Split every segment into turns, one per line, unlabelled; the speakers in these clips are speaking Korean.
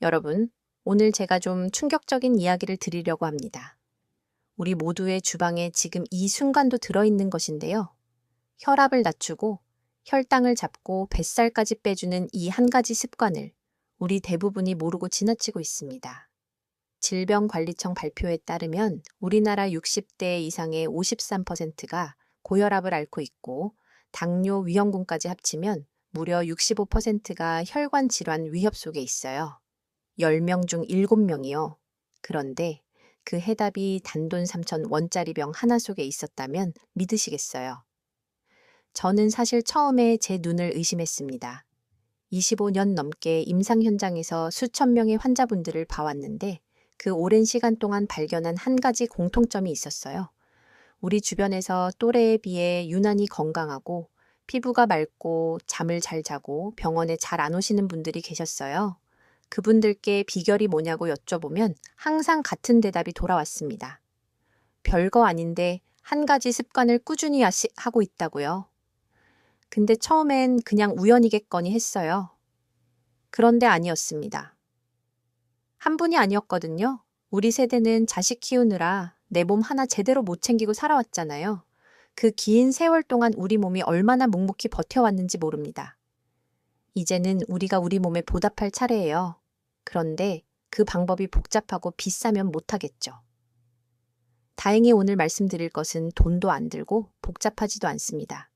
여러분, 오늘 제가 좀 충격적인 이야기를 드리려고 합니다. 우리 모두의 주방에 지금 이 순간도 들어있는 것인데요. 혈압을 낮추고 혈당을 잡고 뱃살까지 빼주는 이 한 가지 습관을 우리 대부분이 모르고 지나치고 있습니다. 질병관리청 발표에 따르면 우리나라 60대 이상의 53%가 고혈압을 앓고 있고 당뇨 위험군까지 합치면 무려 65%가 혈관 질환 위협 속에 있어요. 10명 중 7명이요. 그런데 그 해답이 단돈 3,000원짜리 병 하나 속에 있었다면 믿으시겠어요? 저는 사실 처음에 제 눈을 의심했습니다. 25년 넘게 임상 현장에서 수천 명의 환자분들을 봐왔는데 그 오랜 시간 동안 발견한 한 가지 공통점이 있었어요. 우리 주변에서 또래에 비해 유난히 건강하고 피부가 맑고 잠을 잘 자고 병원에 잘 안 오시는 분들이 계셨어요. 그분들께 비결이 뭐냐고 여쭤보면 항상 같은 대답이 돌아왔습니다. 별거 아닌데 한 가지 습관을 꾸준히 하고 있다고요. 근데 처음엔 그냥 우연이겠거니 했어요. 그런데 아니었습니다. 한 분이 아니었거든요. 우리 세대는 자식 키우느라 내 몸 하나 제대로 못 챙기고 살아왔잖아요. 그 긴 세월 동안 우리 몸이 얼마나 묵묵히 버텨왔는지 모릅니다. 이제는 우리가 우리 몸에 보답할 차례예요. 그런데 그 방법이 복잡하고 비싸면 못하겠죠. 다행히 오늘 말씀드릴 것은 돈도 안 들고 복잡하지도 않습니다.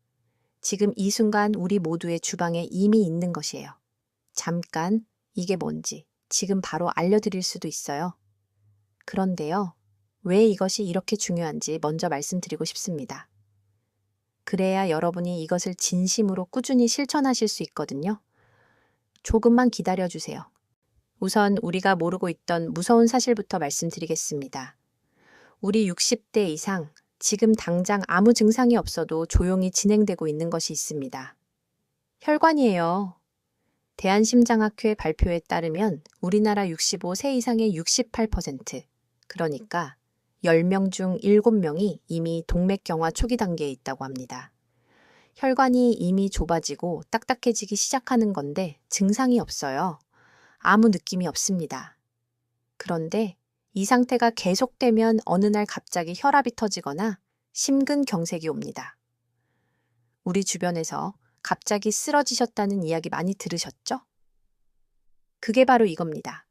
지금 이 순간 우리 모두의 주방에 이미 있는 것이에요. 잠깐 이게 뭔지 지금 바로 알려드릴 수도 있어요. 그런데요, 왜 이것이 이렇게 중요한지 먼저 말씀드리고 싶습니다. 그래야 여러분이 이것을 진심으로 꾸준히 실천하실 수 있거든요. 조금만 기다려주세요. 우선 우리가 모르고 있던 무서운 사실부터 말씀드리겠습니다. 우리 60대 이상, 지금 당장 아무 증상이 없어도 조용히 진행되고 있는 것이 있습니다. 혈관이에요. 대한심장학회 발표에 따르면 우리나라 65세 이상의 68%, 그러니까 10명 중 7명이 이미 동맥경화 초기 단계에 있다고 합니다. 혈관이 이미 좁아지고 딱딱해지기 시작하는 건데 증상이 없어요. 아무 느낌이 없습니다. 그런데 이 상태가 계속되면 어느 날 갑자기 혈압이 터지거나 심근경색이 옵니다. 우리 주변에서 갑자기 쓰러지셨다는 이야기 많이 들으셨죠? 그게 바로 이겁니다.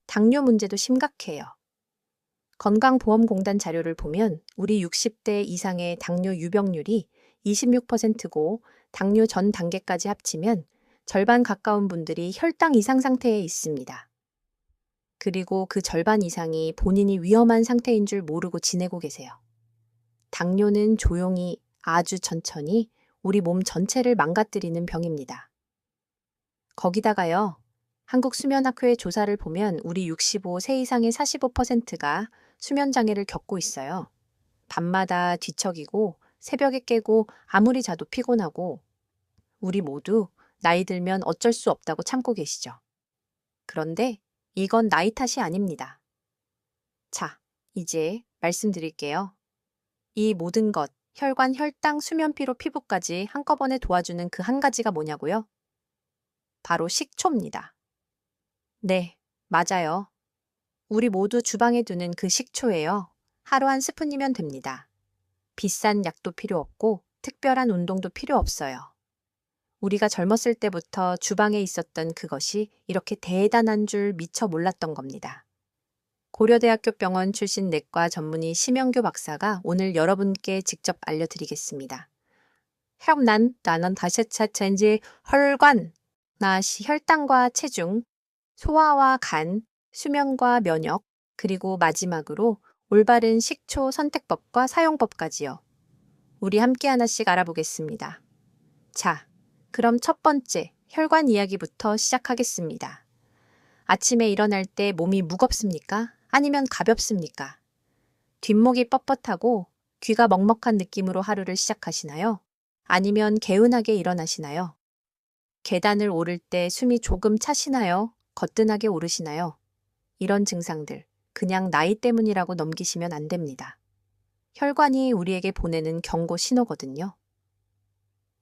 당뇨 문제도 심각해요. 건강보험공단 자료를 보면 우리 60대 이상의 당뇨 유병률이 26%고 당뇨 전 단계까지 합치면 절반 가까운 분들이 혈당 이상 상태에 있습니다. 그리고 그 절반 이상이 본인이 위험한 상태인 줄 모르고 지내고 계세요. 당뇨는 조용히 아주 천천히 우리 몸 전체를 망가뜨리는 병입니다. 거기다가요, 한국수면학회 조사를 보면 우리 65세 이상의 45%가 수면장애를 겪고 있어요. 밤마다 뒤척이고 새벽에 깨고 아무리 자도 피곤하고 우리 모두 나이 들면 어쩔 수 없다고 참고 계시죠. 그런데 이건 나이 탓이 아닙니다. 자, 이제 말씀드릴게요. 이 모든 것, 혈관, 혈당, 수면 피로, 피부까지 한꺼번에 도와주는 그 한 가지가 뭐냐고요? 바로 식초입니다. 네, 맞아요. 우리 모두 주방에 두는 그 식초예요. 하루 한 스푼이면 됩니다. 비싼 약도 필요 없고 특별한 운동도 필요 없어요. 우리가 젊었을 때부터 주방에 있었던 그것이 이렇게 대단한 줄 미처 몰랐던 겁니다. 고려대학교 병원 출신 내과 전문의 심영교 박사가 오늘 여러분께 직접 알려드리겠습니다. 나는 다시 차체인지 혈관, 나시 혈당과 체중, 소화와 간, 수면과 면역, 그리고 마지막으로 올바른 식초 선택법과 사용법까지요. 우리 함께 하나씩 알아보겠습니다. 자, 그럼 첫 번째, 혈관 이야기부터 시작하겠습니다. 아침에 일어날 때 몸이 무겁습니까? 아니면 가볍습니까? 뒷목이 뻣뻣하고 귀가 먹먹한 느낌으로 하루를 시작하시나요? 아니면 개운하게 일어나시나요? 계단을 오를 때 숨이 조금 차시나요? 거뜬하게 오르시나요? 이런 증상들, 그냥 나이 때문이라고 넘기시면 안 됩니다. 혈관이 우리에게 보내는 경고 신호거든요.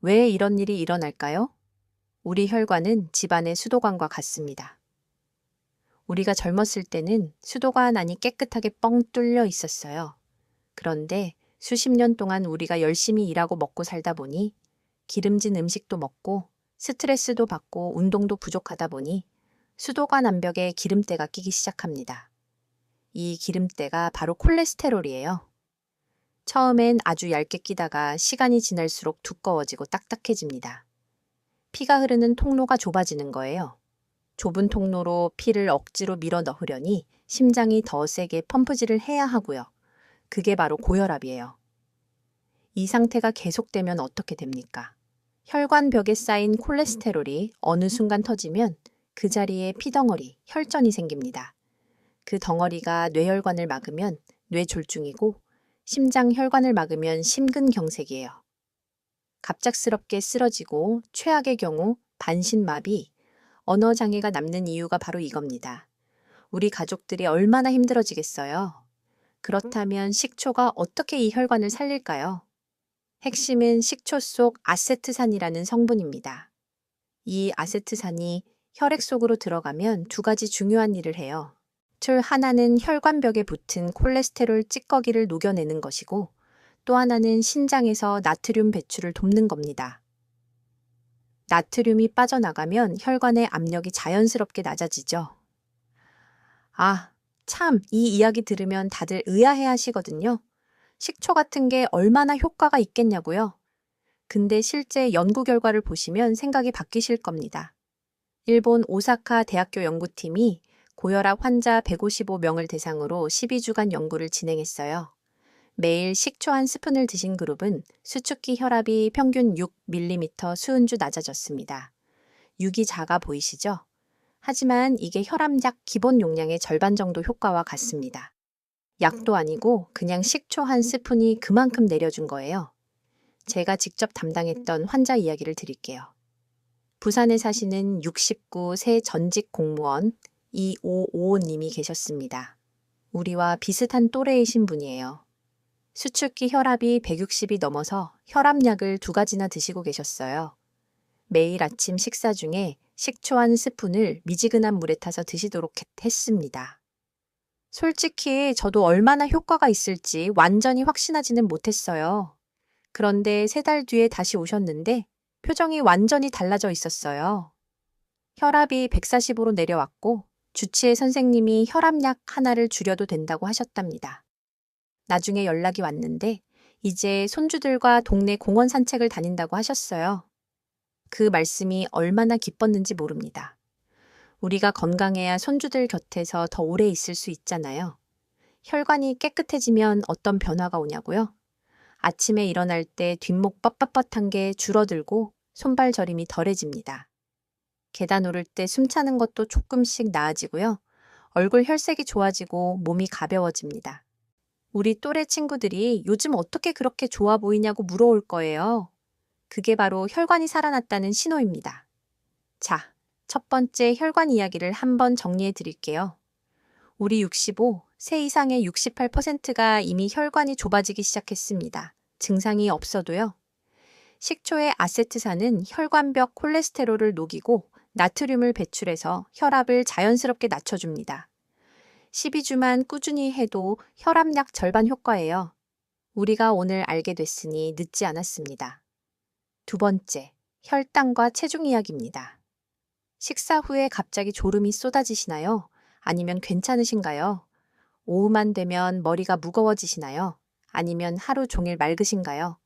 왜 이런 일이 일어날까요? 우리 혈관은 집안의 수도관과 같습니다. 우리가 젊었을 때는 수도관안이 깨끗하게 뻥 뚫려 있었어요. 그런데 수십 년 동안 우리가 열심히 일하고 먹고 살다 보니 기름진 음식도 먹고 스트레스도 받고 운동도 부족하다 보니 수도관 암벽에 기름때가 끼기 시작합니다. 이 기름때가 바로 콜레스테롤이에요. 처음엔 아주 얇게 끼다가 시간이 지날수록 두꺼워지고 딱딱해집니다. 피가 흐르는 통로가 좁아지는 거예요. 좁은 통로로 피를 억지로 밀어 넣으려니 심장이 더 세게 펌프질을 해야 하고요. 그게 바로 고혈압이에요. 이 상태가 계속되면 어떻게 됩니까? 혈관벽에 쌓인 콜레스테롤이 어느 순간 터지면 그 자리에 피덩어리, 혈전이 생깁니다. 그 덩어리가 뇌혈관을 막으면 뇌졸중이고 심장 혈관을 막으면 심근경색이에요. 갑작스럽게 쓰러지고 최악의 경우 반신마비, 언어장애가 남는 이유가 바로 이겁니다. 우리 가족들이 얼마나 힘들어지겠어요? 그렇다면 식초가 어떻게 이 혈관을 살릴까요? 핵심은 식초 속 아세트산이라는 성분입니다. 이 아세트산이 혈액 속으로 들어가면 두 가지 중요한 일을 해요. 둘 하나는 혈관벽에 붙은 콜레스테롤 찌꺼기를 녹여내는 것이고 또 하나는 신장에서 나트륨 배출을 돕는 겁니다. 나트륨이 빠져나가면 혈관의 압력이 자연스럽게 낮아지죠. 아, 참, 이 이야기 들으면 다들 의아해 하시거든요. 식초 같은 게 얼마나 효과가 있겠냐고요. 근데 실제 연구 결과를 보시면 생각이 바뀌실 겁니다. 일본 오사카 대학교 연구팀이 고혈압 환자 155명을 대상으로 12주간 연구를 진행했어요. 매일 식초 한 스푼을 드신 그룹은 수축기 혈압이 평균 6mm 수은주 낮아졌습니다. 6이 작아 보이시죠? 하지만 이게 혈압약 기본 용량의 절반 정도 효과와 같습니다. 약도 아니고 그냥 식초 한 스푼이 그만큼 내려준 거예요. 제가 직접 담당했던 환자 이야기를 드릴게요. 부산에 사시는 69세 전직 공무원 2555님이 계셨습니다. 우리와 비슷한 또래이신 분이에요. 수축기 혈압이 160이 넘어서 혈압약을 2가지나 드시고 계셨어요. 매일 아침 식사 중에 식초 한 스푼을 미지근한 물에 타서 드시도록 했습니다. 솔직히 저도 얼마나 효과가 있을지 완전히 확신하지는 못했어요. 그런데 3달 뒤에 다시 오셨는데 표정이 완전히 달라져 있었어요. 혈압이 140으로 내려왔고 주치의 선생님이 혈압약 하나를 줄여도 된다고 하셨답니다. 나중에 연락이 왔는데 이제 손주들과 동네 공원 산책을 다닌다고 하셨어요. 그 말씀이 얼마나 기뻤는지 모릅니다. 우리가 건강해야 손주들 곁에서 더 오래 있을 수 있잖아요. 혈관이 깨끗해지면 어떤 변화가 오냐고요? 아침에 일어날 때 뒷목 뻣뻣뻣한 게 줄어들고 손발 저림이 덜해집니다. 계단 오를 때 숨차는 것도 조금씩 나아지고요. 얼굴 혈색이 좋아지고 몸이 가벼워집니다. 우리 또래 친구들이 요즘 어떻게 그렇게 좋아 보이냐고 물어올 거예요. 그게 바로 혈관이 살아났다는 신호입니다. 자, 첫 번째 혈관 이야기를 한번 정리해 드릴게요. 우리 65, 세 이상의 68%가 이미 혈관이 좁아지기 시작했습니다. 증상이 없어도요. 식초의 아세트산은 혈관벽 콜레스테롤을 녹이고 나트륨을 배출해서 혈압을 자연스럽게 낮춰줍니다. 12주만 꾸준히 해도 혈압약 절반 효과예요. 우리가 오늘 알게 됐으니 늦지 않았습니다. 두 번째, 혈당과 체중 이야기입니다. 식사 후에 갑자기 졸음이 쏟아지시나요? 아니면 괜찮으신가요? 오후만 되면 머리가 무거워지시나요? 아니면 하루 종일 맑으신가요?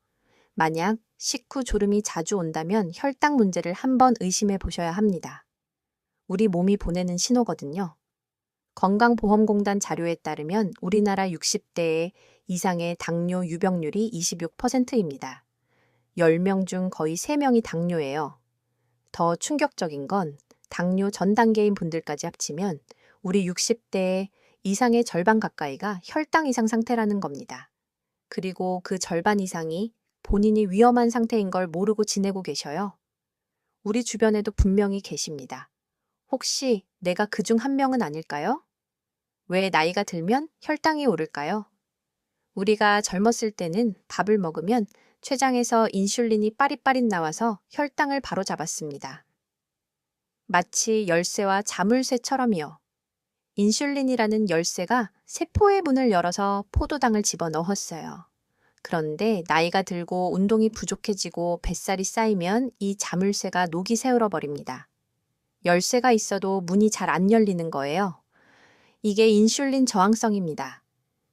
만약 식후 졸음이 자주 온다면 혈당 문제를 한번 의심해 보셔야 합니다. 우리 몸이 보내는 신호거든요. 건강보험공단 자료에 따르면 우리나라 60대 이상의 당뇨 유병률이 26%입니다. 10명 중 거의 3명이 당뇨예요. 더 충격적인 건 당뇨 전 단계인 분들까지 합치면 우리 60대 이상의 절반 가까이가 혈당 이상 상태라는 겁니다. 그리고 그 절반 이상이 본인이 위험한 상태인 걸 모르고 지내고 계셔요. 우리 주변에도 분명히 계십니다. 혹시 내가 그중 한 명은 아닐까요? 왜 나이가 들면 혈당이 오를까요? 우리가 젊었을 때는 밥을 먹으면 췌장에서 인슐린이 빠릿빠릿 나와서 혈당을 바로 잡았습니다. 마치 열쇠와 자물쇠처럼이요. 인슐린이라는 열쇠가 세포의 문을 열어서 포도당을 집어넣었어요. 그런데 나이가 들고 운동이 부족해지고 뱃살이 쌓이면 이 자물쇠가 녹이 세울어 버립니다. 열쇠가 있어도 문이 잘 안 열리는 거예요. 이게 인슐린 저항성입니다.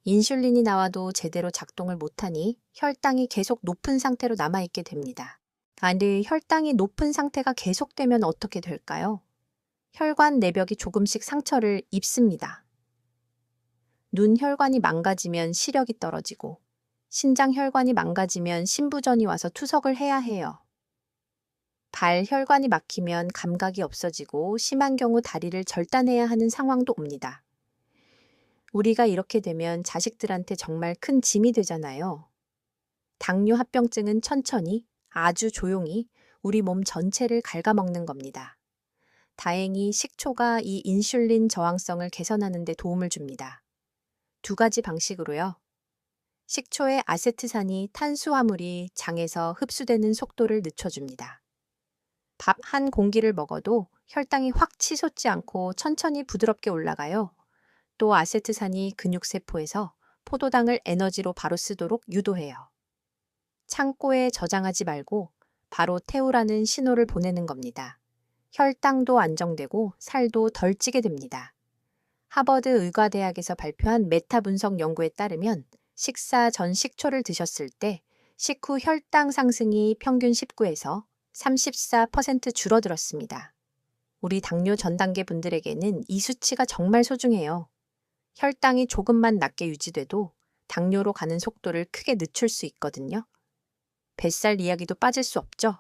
인슐린이 나와도 제대로 작동을 못하니 혈당이 계속 높은 상태로 남아있게 됩니다. 근데 혈당이 높은 상태가 계속되면 어떻게 될까요? 혈관 내벽이 조금씩 상처를 입습니다. 눈 혈관이 망가지면 시력이 떨어지고, 신장 혈관이 망가지면 신부전이 와서 투석을 해야 해요. 발 혈관이 막히면 감각이 없어지고 심한 경우 다리를 절단해야 하는 상황도 옵니다. 우리가 이렇게 되면 자식들한테 정말 큰 짐이 되잖아요. 당뇨 합병증은 천천히, 아주 조용히 우리 몸 전체를 갉아먹는 겁니다. 다행히 식초가 이 인슐린 저항성을 개선하는 데 도움을 줍니다. 두 가지 방식으로요. 식초의 아세트산이 탄수화물이 장에서 흡수되는 속도를 늦춰줍니다. 밥 한 공기를 먹어도 혈당이 확 치솟지 않고 천천히 부드럽게 올라가요. 또 아세트산이 근육세포에서 포도당을 에너지로 바로 쓰도록 유도해요. 창고에 저장하지 말고 바로 태우라는 신호를 보내는 겁니다. 혈당도 안정되고 살도 덜 찌게 됩니다. 하버드 의과대학에서 발표한 메타 분석 연구에 따르면 식사 전 식초를 드셨을 때 식후 혈당 상승이 평균 19에서 34% 줄어들었습니다. 우리 당뇨 전 단계 분들에게는 이 수치가 정말 소중해요. 혈당이 조금만 낮게 유지돼도 당뇨로 가는 속도를 크게 늦출 수 있거든요. 뱃살 이야기도 빠질 수 없죠.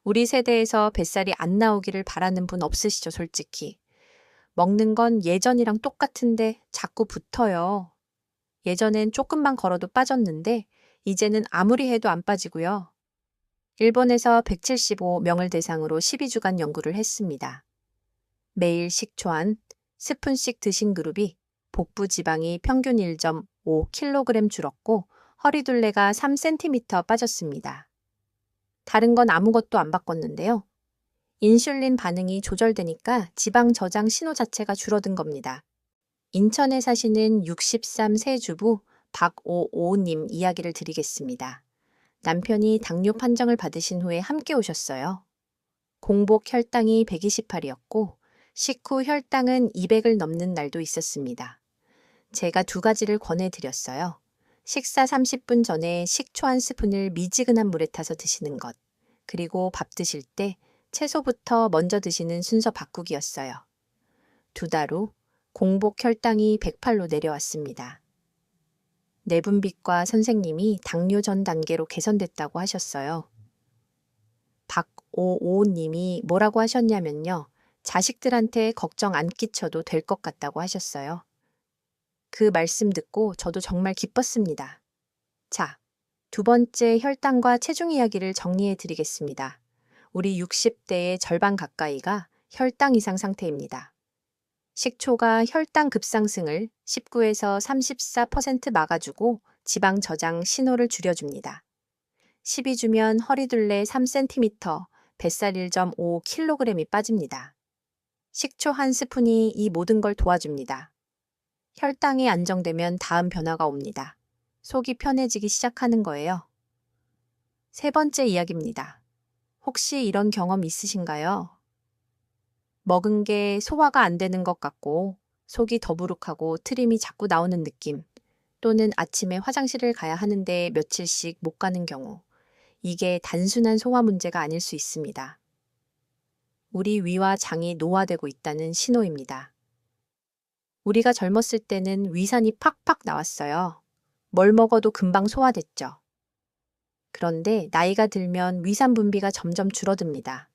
우리 세대에서 뱃살이 안 나오기를 바라는 분 없으시죠, 솔직히. 먹는 건 예전이랑 똑같은데 자꾸 붙어요. 예전엔 조금만 걸어도 빠졌는데 이제는 아무리 해도 안 빠지고요. 일본에서 175명을 대상으로 12주간 연구를 했습니다. 매일 식초 한 스푼씩 드신 그룹이 복부 지방이 평균 1.5kg 줄었고 허리둘레가 3cm 빠졌습니다. 다른 건 아무것도 안 바꿨는데요. 인슐린 반응이 조절되니까 지방 저장 신호 자체가 줄어든 겁니다. 인천에 사시는 63세 주부 박오오님 이야기를 드리겠습니다. 남편이 당뇨 판정을 받으신 후에 함께 오셨어요. 공복 혈당이 128이었고 식후 혈당은 200을 넘는 날도 있었습니다. 제가 두 가지를 권해드렸어요. 식사 30분 전에 식초 한 스푼을 미지근한 물에 타서 드시는 것, 그리고 밥 드실 때 채소부터 먼저 드시는 순서 바꾸기였어요. 두 달 후 공복 혈당이 108로 내려왔습니다. 내분비과 선생님이 당뇨 전 단계로 개선됐다고 하셨어요. 박오오님이 뭐라고 하셨냐면요. 자식들한테 걱정 안 끼쳐도 될 것 같다고 하셨어요. 그 말씀 듣고 저도 정말 기뻤습니다. 자, 두 번째 혈당과 체중 이야기를 정리해 드리겠습니다. 우리 60대의 절반 가까이가 혈당 이상 상태입니다. 식초가 혈당 급상승을 19에서 34% 막아주고 지방 저장 신호를 줄여줍니다. 12주면 허리둘레 3cm, 뱃살 1.5kg이 빠집니다. 식초 한 스푼이 이 모든 걸 도와줍니다. 혈당이 안정되면 다음 변화가 옵니다. 속이 편해지기 시작하는 거예요. 세 번째 이야기입니다. 혹시 이런 경험 있으신가요? 먹은 게 소화가 안 되는 것 같고 속이 더부룩하고 트림이 자꾸 나오는 느낌, 또는 아침에 화장실을 가야 하는데 며칠씩 못 가는 경우, 이게 단순한 소화 문제가 아닐 수 있습니다. 우리 위와 장이 노화되고 있다는 신호입니다. 우리가 젊었을 때는 위산이 팍팍 나왔어요. 뭘 먹어도 금방 소화됐죠. 그런데 나이가 들면 위산 분비가 점점 줄어듭니다.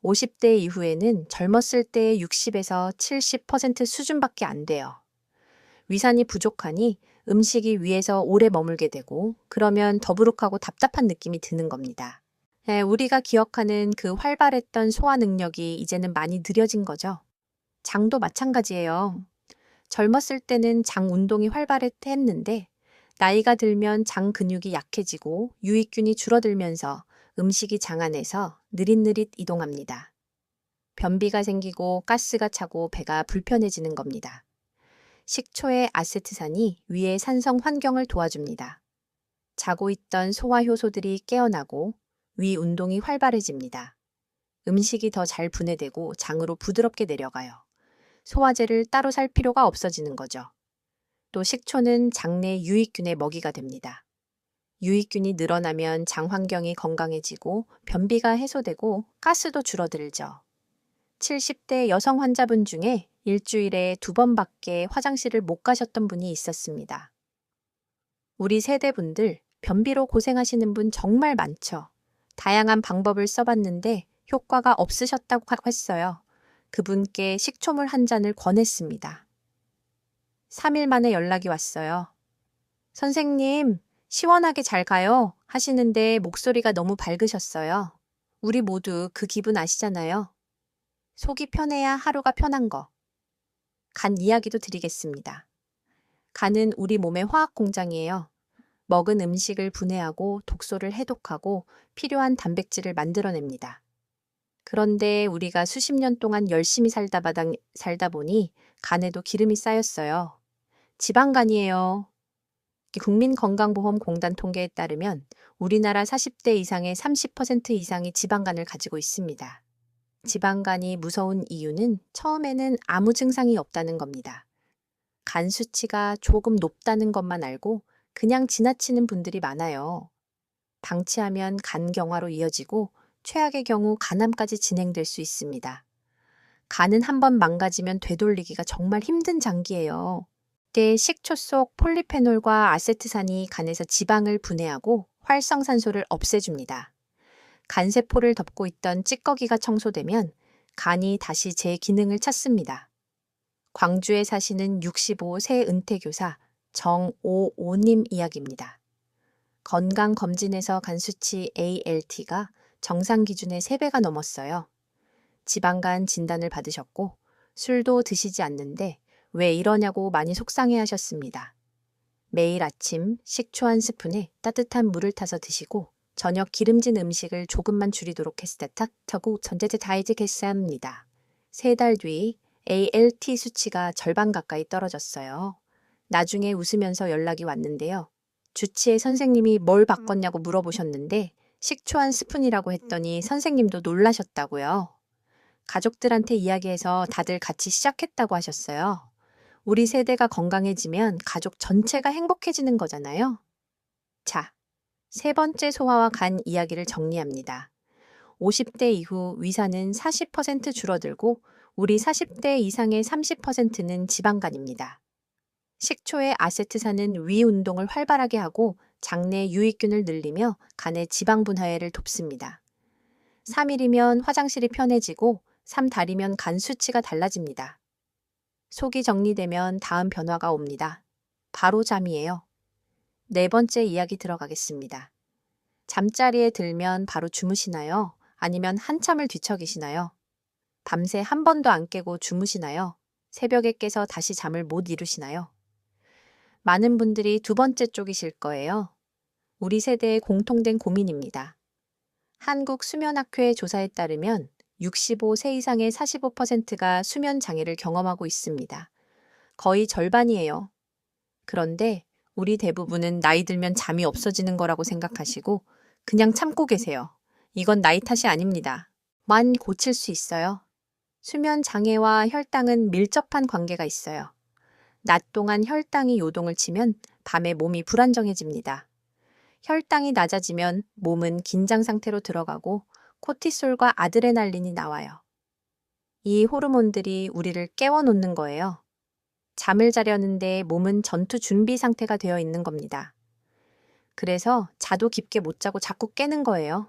50대 이후에는 젊었을 때의 60에서 70% 수준밖에 안 돼요. 위산이 부족하니 음식이 위에서 오래 머물게 되고 그러면 더부룩하고 답답한 느낌이 드는 겁니다. 우리가 기억하는 그 활발했던 소화 능력이 이제는 많이 느려진 거죠. 장도 마찬가지예요. 젊었을 때는 장 운동이 활발했는데 나이가 들면 장 근육이 약해지고 유익균이 줄어들면서 음식이 장 안에서 느릿느릿 이동합니다. 변비가 생기고 가스가 차고 배가 불편해지는 겁니다. 식초의 아세트산이 위의 산성 환경을 도와줍니다. 자고 있던 소화 효소들이 깨어나고 위 운동이 활발해집니다. 음식이 더 잘 분해되고 장으로 부드럽게 내려가요. 소화제를 따로 살 필요가 없어지는 거죠. 또 식초는 장내 유익균의 먹이가 됩니다. 유익균이 늘어나면 장 환경이 건강해지고 변비가 해소되고 가스도 줄어들죠. 70대 여성 환자분 중에 일주일에 2번밖에 화장실을 못 가셨던 분이 있었습니다. 우리 세대분들 변비로 고생하시는 분 정말 많죠. 다양한 방법을 써봤는데 효과가 없으셨다고 했어요. 그분께 식초물 한 잔을 권했습니다. 3일 만에 연락이 왔어요. 선생님, 시원하게 잘 가요 하시는데 목소리가 너무 밝으셨어요. 우리 모두 그 기분 아시잖아요. 속이 편해야 하루가 편한 거. 간 이야기도 드리겠습니다. 간은 우리 몸의 화학 공장이에요. 먹은 음식을 분해하고 독소를 해독하고 필요한 단백질을 만들어냅니다. 그런데 우리가 수십 년 동안 열심히 살다 보니 간에도 기름이 쌓였어요. 지방간이에요. 국민건강보험공단 통계에 따르면 우리나라 40대 이상의 30% 이상이 지방간을 가지고 있습니다. 지방간이 무서운 이유는 처음에는 아무 증상이 없다는 겁니다. 간 수치가 조금 높다는 것만 알고 그냥 지나치는 분들이 많아요. 방치하면 간경화로 이어지고 최악의 경우 간암까지 진행될 수 있습니다. 간은 한번 망가지면 되돌리기가 정말 힘든 장기예요. 이때 식초 속 폴리페놀과 아세트산이 간에서 지방을 분해하고 활성산소를 없애줍니다. 간세포를 덮고 있던 찌꺼기가 청소되면 간이 다시 제 기능을 찾습니다. 광주에 사시는 65세 은퇴교사 정오오님 이야기입니다. 건강검진에서 간수치 ALT가 정상 기준의 3배가 넘었어요. 지방간 진단을 받으셨고 술도 드시지 않는데 왜 이러냐고 많이 속상해 하셨습니다. 매일 아침 식초 한 스푼에 따뜻한 물을 타서 드시고 저녁 기름진 음식을 조금만 줄이도록 했다고 전제제 다이제겠습니다. 3달 뒤 ALT 수치가 절반 가까이 떨어졌어요. 나중에 웃으면서 연락이 왔는데요. 주치의 선생님이 뭘 바꿨냐고 물어보셨는데 식초 한 스푼이라고 했더니 선생님도 놀라셨다고요. 가족들한테 이야기해서 다들 같이 시작했다고 하셨어요. 우리 세대가 건강해지면 가족 전체가 행복해지는 거잖아요. 자, 3번째 소화와 간 이야기를 정리합니다. 50대 이후 위산은 40% 줄어들고 우리 40대 이상의 30%는 지방간입니다. 식초의 아세트산은 위 운동을 활발하게 하고 장내 유익균을 늘리며 간의 지방 분해를 돕습니다. 3일이면 화장실이 편해지고 3달이면 간 수치가 달라집니다. 속이 정리되면 다음 변화가 옵니다. 바로 잠이에요. 4번째 이야기 들어가겠습니다. 잠자리에 들면 바로 주무시나요? 아니면 한참을 뒤척이시나요? 밤새 한 번도 안 깨고 주무시나요? 새벽에 깨서 다시 잠을 못 이루시나요? 많은 분들이 2번째 쪽이실 거예요. 우리 세대의 공통된 고민입니다. 한국수면학회 조사에 따르면 65세 이상의 45%가 수면 장애를 경험하고 있습니다. 거의 절반이에요. 그런데 우리 대부분은 나이 들면 잠이 없어지는 거라고 생각하시고 그냥 참고 계세요. 이건 나이 탓이 아닙니다. 만 고칠 수 있어요. 수면 장애와 혈당은 밀접한 관계가 있어요. 낮 동안 혈당이 요동을 치면 밤에 몸이 불안정해집니다. 혈당이 낮아지면 몸은 긴장 상태로 들어가고 코티솔과 아드레날린이 나와요. 이 호르몬들이 우리를 깨워놓는 거예요. 잠을 자려는데 몸은 전투 준비 상태가 되어 있는 겁니다. 그래서 자도 깊게 못 자고 자꾸 깨는 거예요.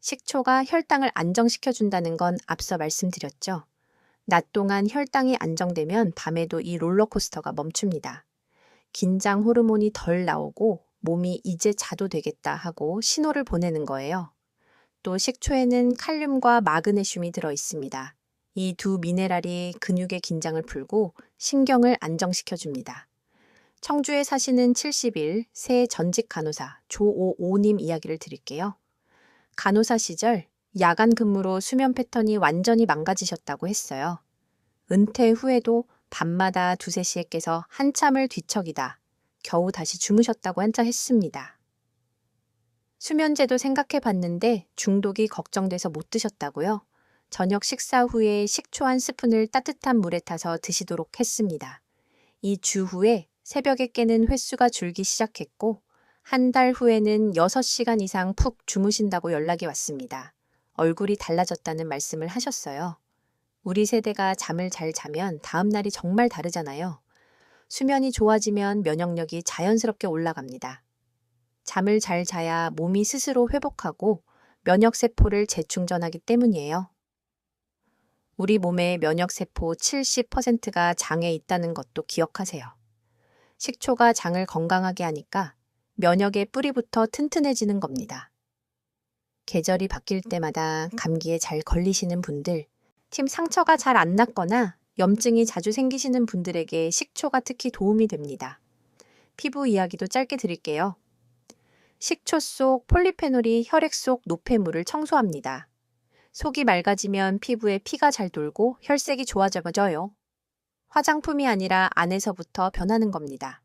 식초가 혈당을 안정시켜준다는 건 앞서 말씀드렸죠. 낮 동안 혈당이 안정되면 밤에도 이 롤러코스터가 멈춥니다. 긴장 호르몬이 덜 나오고 몸이 이제 자도 되겠다 하고 신호를 보내는 거예요. 또 식초에는 칼륨과 마그네슘이 들어 있습니다. 이 두 미네랄이 근육의 긴장을 풀고 신경을 안정시켜줍니다. 청주에 사시는 70일 새 전직 간호사 조오오님 이야기를 드릴게요. 간호사 시절 야간 근무로 수면 패턴이 완전히 망가지셨다고 했어요. 은퇴 후에도 밤마다 두세 시에 깨서 한참을 뒤척이다 겨우 다시 주무셨다고 한자 했습니다. 수면제도 생각해 봤는데 중독이 걱정돼서 못 드셨다고요? 저녁 식사 후에 식초 한 스푼을 따뜻한 물에 타서 드시도록 했습니다. 이 주 후에 새벽에 깨는 횟수가 줄기 시작했고 한 달 후에는 6시간 이상 푹 주무신다고 연락이 왔습니다. 얼굴이 달라졌다는 말씀을 하셨어요. 우리 세대가 잠을 잘 자면 다음 날이 정말 다르잖아요. 수면이 좋아지면 면역력이 자연스럽게 올라갑니다. 잠을 잘 자야 몸이 스스로 회복하고 면역세포를 재충전하기 때문이에요. 우리 몸의 면역세포 70%가 장에 있다는 것도 기억하세요. 식초가 장을 건강하게 하니까 면역의 뿌리부터 튼튼해지는 겁니다. 계절이 바뀔 때마다 감기에 잘 걸리시는 분들, 상처가 잘 안 났거나 염증이 자주 생기시는 분들에게 식초가 특히 도움이 됩니다. 피부 이야기도 짧게 드릴게요. 식초 속 폴리페놀이 혈액 속 노폐물을 청소합니다. 속이 맑아지면 피부에 피가 잘 돌고 혈색이 좋아져요. 화장품이 아니라 안에서부터 변하는 겁니다.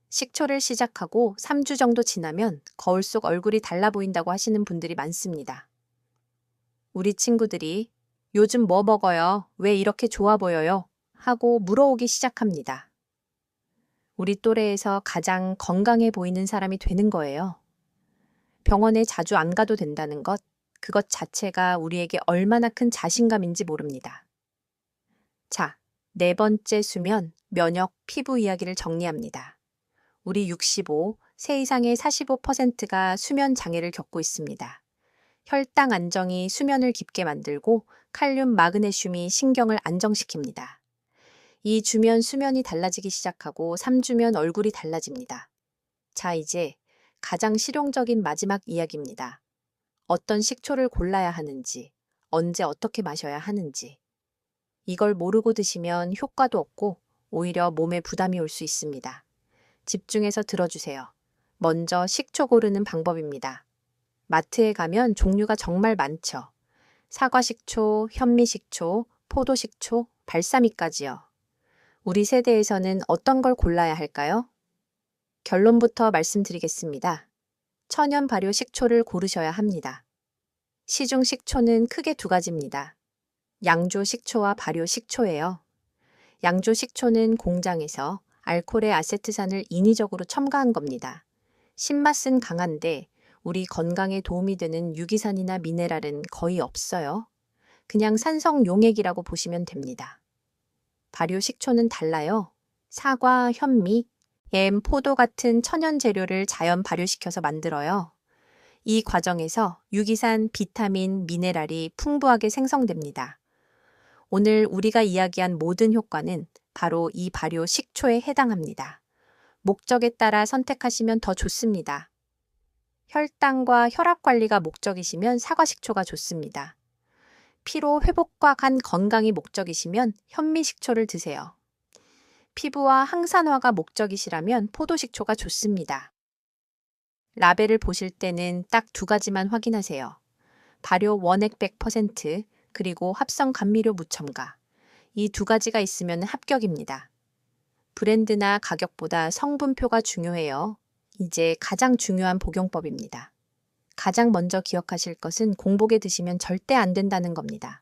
식초를 시작하고 3주 정도 지나면 거울 속 얼굴이 달라 보인다고 하시는 분들이 많습니다. 우리 친구들이 요즘 뭐 먹어요? 왜 이렇게 좋아 보여요? 하고 물어오기 시작합니다. 우리 또래에서 가장 건강해 보이는 사람이 되는 거예요. 병원에 자주 안 가도 된다는 것, 그것 자체가 우리에게 얼마나 큰 자신감인지 모릅니다. 자, 4번째 수면, 면역, 피부 이야기를 정리합니다. 우리 65, 세 이상의 45%가 수면 장애를 겪고 있습니다. 혈당 안정이 수면을 깊게 만들고 칼륨, 마그네슘이 신경을 안정시킵니다. 2주면 수면이 달라지기 시작하고 3주면 얼굴이 달라집니다. 자, 이제 가장 실용적인 마지막 이야기입니다. 어떤 식초를 골라야 하는지, 언제 어떻게 마셔야 하는지. 이걸 모르고 드시면 효과도 없고 오히려 몸에 부담이 올 수 있습니다. 집중해서 들어주세요. 먼저 식초 고르는 방법입니다. 마트에 가면 종류가 정말 많죠. 사과식초, 현미식초, 포도식초, 발사믹까지요. 우리 세대에서는 어떤 걸 골라야 할까요? 결론부터 말씀드리겠습니다. 천연 발효 식초를 고르셔야 합니다. 시중 식초는 크게 2가지입니다. 양조 식초와 발효 식초예요. 양조 식초는 공장에서 알코올의 아세트산을 인위적으로 첨가한 겁니다. 신맛은 강한데 우리 건강에 도움이 되는 유기산이나 미네랄은 거의 없어요. 그냥 산성 용액이라고 보시면 됩니다. 발효 식초는 달라요. 사과, 현미, 엠, 포도 같은 천연 재료를 자연 발효시켜서 만들어요. 이 과정에서 유기산, 비타민, 미네랄이 풍부하게 생성됩니다. 오늘 우리가 이야기한 모든 효과는 바로 이 발효 식초에 해당합니다. 목적에 따라 선택하시면 더 좋습니다. 혈당과 혈압 관리가 목적이시면 사과식초가 좋습니다. 피로 회복과 간 건강이 목적이시면 현미식초를 드세요. 피부와 항산화가 목적이시라면 포도식초가 좋습니다. 라벨을 보실 때는 딱 2가지만 확인하세요. 발효 원액 100% 그리고 합성 감미료 무첨가. 이 2가지가 있으면 합격입니다. 브랜드나 가격보다 성분표가 중요해요. 이제 가장 중요한 복용법입니다. 가장 먼저 기억하실 것은 공복에 드시면 절대 안 된다는 겁니다.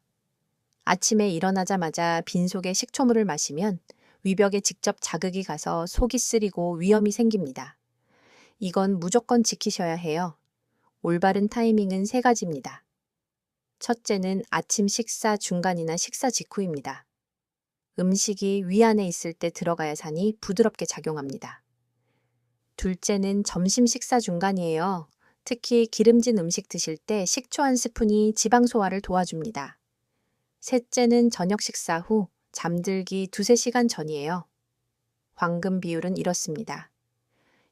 아침에 일어나자마자 빈속에 식초물을 마시면 위벽에 직접 자극이 가서 속이 쓰리고 위염이 생깁니다. 이건 무조건 지키셔야 해요. 올바른 타이밍은 3가지입니다. 첫째는 아침 식사 중간이나 식사 직후입니다. 음식이 위 안에 있을 때 들어가야 사니 부드럽게 작용합니다. 둘째는 점심 식사 중간이에요. 특히 기름진 음식 드실 때 식초 한 스푼이 지방 소화를 도와줍니다. 셋째는 저녁 식사 후 잠들기 2-3시간 전이에요. 황금 비율은 이렇습니다.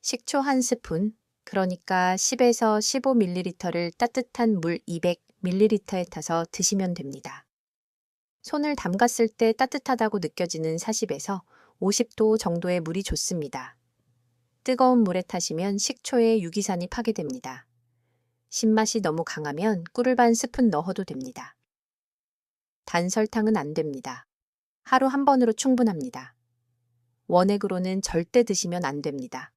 식초 한 스푼, 그러니까 10에서 15ml를 따뜻한 물 200ml에 타서 드시면 됩니다. 손을 담갔을 때 따뜻하다고 느껴지는 40에서 50도 정도의 물이 좋습니다. 뜨거운 물에 타시면 식초에 유기산이 파괴됩니다. 신맛이 너무 강하면 꿀을 반 스푼 넣어도 됩니다. 단설탕은 안 됩니다. 하루 한 번으로 충분합니다. 원액으로는 절대 드시면 안 됩니다.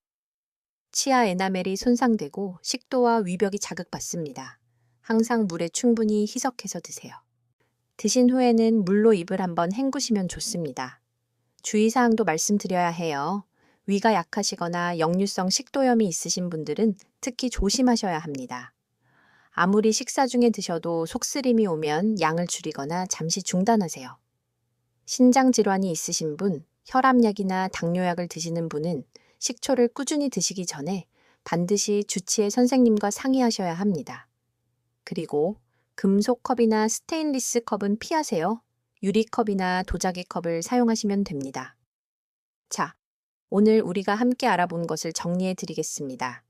치아 에나멜이 손상되고 식도와 위벽이 자극받습니다. 항상 물에 충분히 희석해서 드세요. 드신 후에는 물로 입을 한번 헹구시면 좋습니다. 주의사항도 말씀드려야 해요. 위가 약하시거나 역류성 식도염이 있으신 분들은 특히 조심하셔야 합니다. 아무리 식사 중에 드셔도 속쓰림이 오면 양을 줄이거나 잠시 중단하세요. 신장 질환이 있으신 분, 혈압약이나 당뇨약을 드시는 분은 식초를 꾸준히 드시기 전에 반드시 주치의 선생님과 상의하셔야 합니다. 그리고 금속 컵이나 스테인리스 컵은 피하세요. 유리컵이나 도자기 컵을 사용하시면 됩니다. 자, 오늘 우리가 함께 알아본 것을 정리해 드리겠습니다.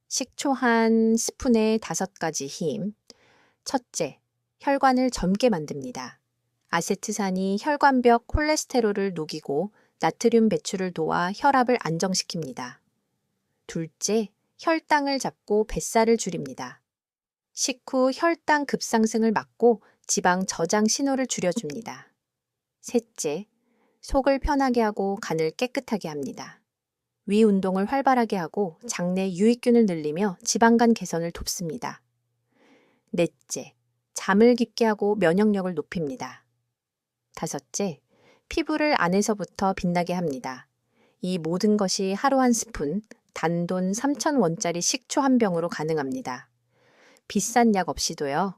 식초 한 스푼에 5가지 힘. 첫째, 혈관을 젊게 만듭니다. 아세트산이 혈관벽 콜레스테롤을 녹이고 나트륨 배출을 도와 혈압을 안정시킵니다. 둘째, 혈당을 잡고 뱃살을 줄입니다. 식후 혈당 급상승을 막고 지방 저장 신호를 줄여줍니다. 셋째, 속을 편하게 하고 간을 깨끗하게 합니다. 위 운동을 활발하게 하고 장내 유익균을 늘리며 지방간 개선을 돕습니다. 넷째, 잠을 깊게 하고 면역력을 높입니다. 다섯째, 피부를 안에서부터 빛나게 합니다. 이 모든 것이 하루 한 스푼, 단돈 3,000원짜리 식초 한 병으로 가능합니다. 비싼 약 없이도요.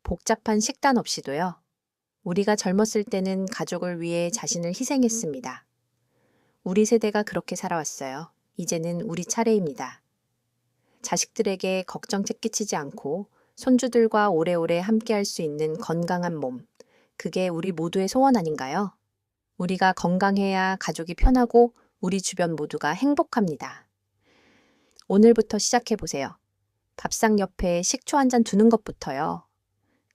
복잡한 식단 없이도요. 우리가 젊었을 때는 가족을 위해 자신을 희생했습니다. 우리 세대가 그렇게 살아왔어요. 이제는 우리 차례입니다. 자식들에게 걱정책 끼치지 않고 손주들과 오래오래 함께할 수 있는 건강한 몸. 그게 우리 모두의 소원 아닌가요? 우리가 건강해야 가족이 편하고 우리 주변 모두가 행복합니다. 오늘부터 시작해보세요. 밥상 옆에 식초 한 잔 두는 것부터요.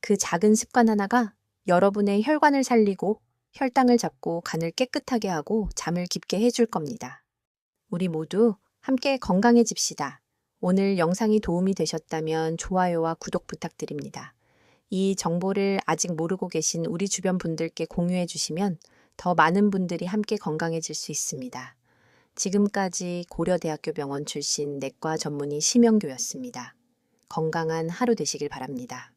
그 작은 습관 하나가 여러분의 혈관을 살리고 혈당을 잡고 간을 깨끗하게 하고 잠을 깊게 해줄 겁니다. 우리 모두 함께 건강해집시다. 오늘 영상이 도움이 되셨다면 좋아요와 구독 부탁드립니다. 이 정보를 아직 모르고 계신 우리 주변 분들께 공유해 주시면 더 많은 분들이 함께 건강해질 수 있습니다. 지금까지 고려대학교 병원 출신 내과 전문의 심영교였습니다. 건강한 하루 되시길 바랍니다.